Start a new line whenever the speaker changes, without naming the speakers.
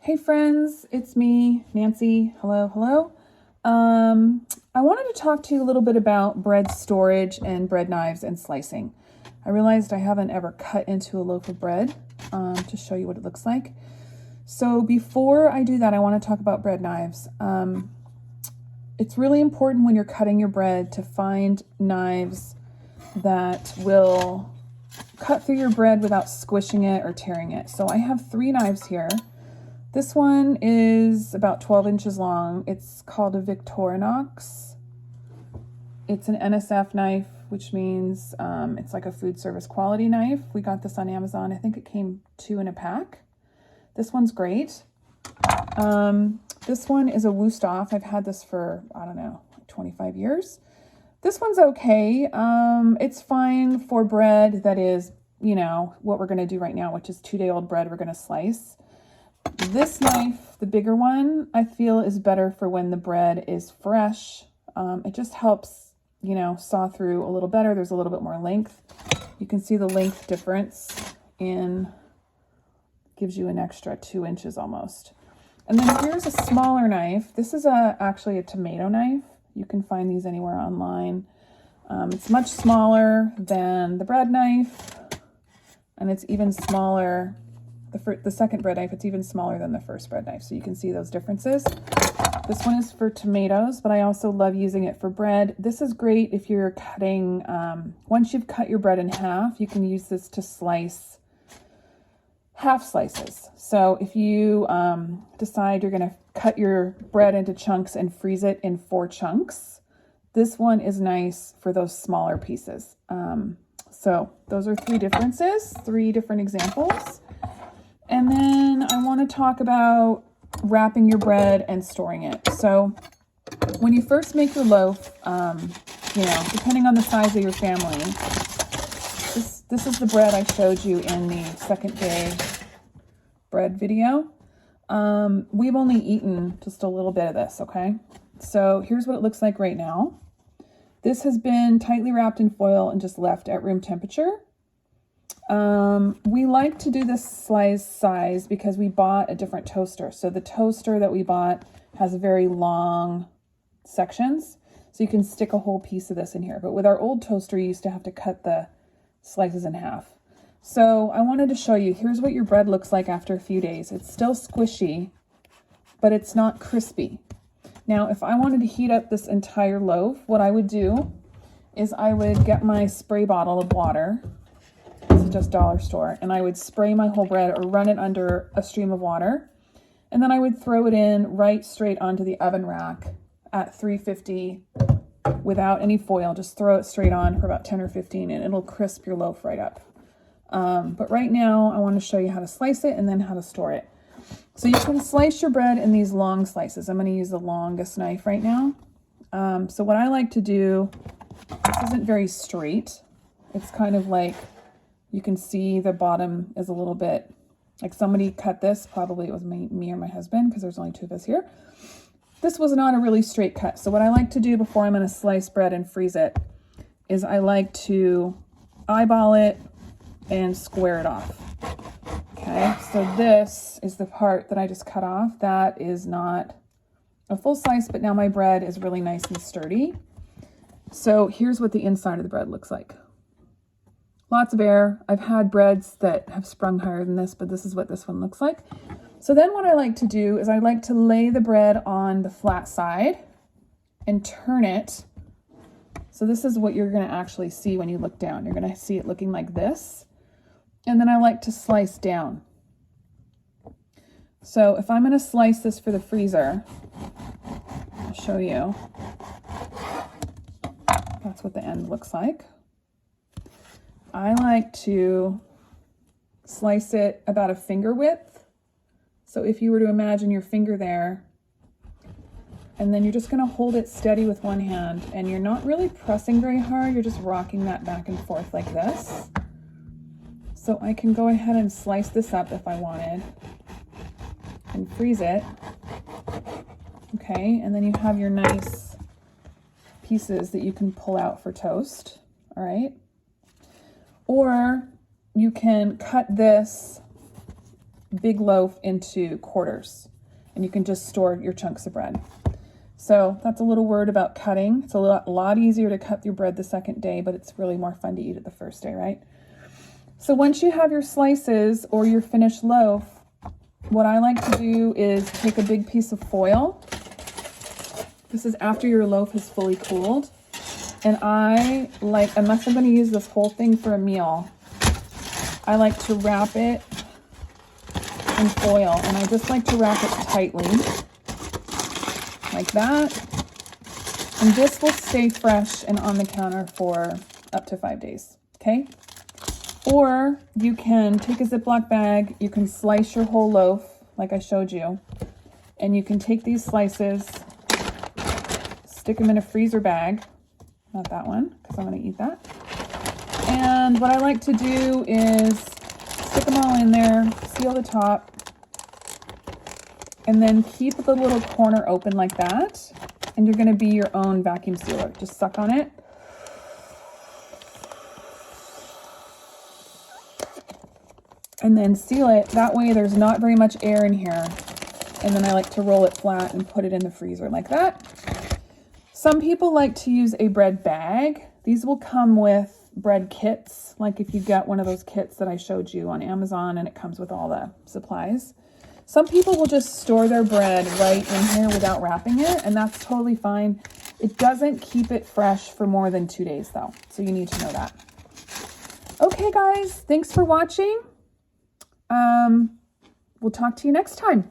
Hey friends, it's me, Nancy. Hello, hello. I wanted to talk to you a little bit about bread storage and bread knives and slicing. I realized I haven't ever cut into a loaf of bread to show you what it looks like. So before I do that, I want to talk about bread knives. It's really important when you're cutting your bread to find knives that will cut through your bread without squishing it or tearing it. So I have 3 knives here. This one is about 12 inches long. It's called a Victorinox. It's an NSF knife, which means it's like a food service quality knife. We got this on Amazon. I think it came 2 in a pack. This one's great. This one is a Wüsthof. I've had this for, I don't know, 25 years. This one's okay. It's fine for bread that is, you know, what we're going to do right now, which is 2-day-old bread we're going to slice. This knife, the bigger one, I feel is better for when the bread is fresh. It just helps, you know, saw through a little better. There's a little bit more length. You can see the length difference gives you an extra 2 inches almost. And then here's a smaller knife. This is actually a tomato knife. You can find these anywhere online. It's much smaller than the bread knife, and it's even smaller. The second bread knife, it's even smaller than the first bread knife, so you can see those differences. This one is for tomatoes, but I also love using it for bread. This is great if you're cutting, once you've cut your bread in half, you can use this to slice half slices. So if you decide you're going to cut your bread into chunks and freeze it in 4 chunks, this one is nice for those smaller pieces. So those are 3 differences, 3 different examples. And then I want to talk about wrapping your bread and storing it. So when you first make your loaf, you know, depending on the size of your family, this is the bread I showed you in the second day bread video. We've only eaten just a little bit of this, okay? So here's what it looks like right now. This has been tightly wrapped in foil and just left at room temperature. We like to do this slice size because we bought a different toaster. So the toaster that we bought has very long sections, so you can stick a whole piece of this in here. But with our old toaster, you used to have to cut the slices in half. So I wanted to show you, here's what your bread looks like after a few days. It's still squishy, but it's not crispy. Now, if I wanted to heat up this entire loaf, what I would do is I would get my spray bottle of water. This is just dollar store, and I would spray my whole bread or run it under a stream of water, and then I would throw it in right straight onto the oven rack at 350 without any foil. Just throw it straight on for about 10 or 15 and it'll crisp your loaf right up. But right now I want to show you how to slice it and then how to store it. So you can slice your bread in these long slices. I'm going to use the longest knife right now. So what I like to do, this isn't very straight. It's kind of like, you can see the bottom is a little bit, like somebody cut this, probably it was me or my husband, because there's only 2 of us here. This was not a really straight cut. So what I like to do before I'm going to slice bread and freeze it is I like to eyeball it and square it off. Okay, so this is the part that I just cut off. That is not a full slice, but now my bread is really nice and sturdy. So here's what the inside of the bread looks like. Lots of air. I've had breads that have sprung higher than this, but this is what this one looks like. So then what I like to do is I like to lay the bread on the flat side and turn it. So this is what you're going to actually see when you look down. You're going to see it looking like this. And then I like to slice down. So if I'm going to slice this for the freezer, I'll show you. That's what the end looks like. I like to slice it about a finger width. So if you were to imagine your finger there, and then you're just going to hold it steady with one hand, and you're not really pressing very hard, you're just rocking that back and forth like this. So I can go ahead and slice this up if I wanted and freeze it. Okay, and then you have your nice pieces that you can pull out for toast. All right. Or you can cut this big loaf into quarters, and you can just store your chunks of bread. So that's a little word about cutting. It's a lot easier to cut your bread the second day, but it's really more fun to eat it the first day, right? So once you have your slices or your finished loaf, what I like to do is take a big piece of foil. This is after your loaf is fully cooled. And I like, unless I'm going to use this whole thing for a meal, I like to wrap it in foil. And I just like to wrap it tightly, like that. And this will stay fresh and on the counter for up to 5 days, okay? Or you can take a Ziploc bag, you can slice your whole loaf, like I showed you, and you can take these slices, stick them in a freezer bag, not that one, because I'm going to eat that. And what I like to do is stick them all in there, seal the top, and then keep the little corner open like that, and you're going to be your own vacuum sealer. Just suck on it. And then seal it. That way there's not very much air in here. And then I like to roll it flat and put it in the freezer like that. Some people like to use a bread bag. These will come with bread kits, like if you get one of those kits that I showed you on Amazon and it comes with all the supplies. Some people will just store their bread right in here without wrapping it, and that's totally fine. It doesn't keep it fresh for more than 2 days though, so you need to know that. Okay guys, thanks for watching. We'll talk to you next time.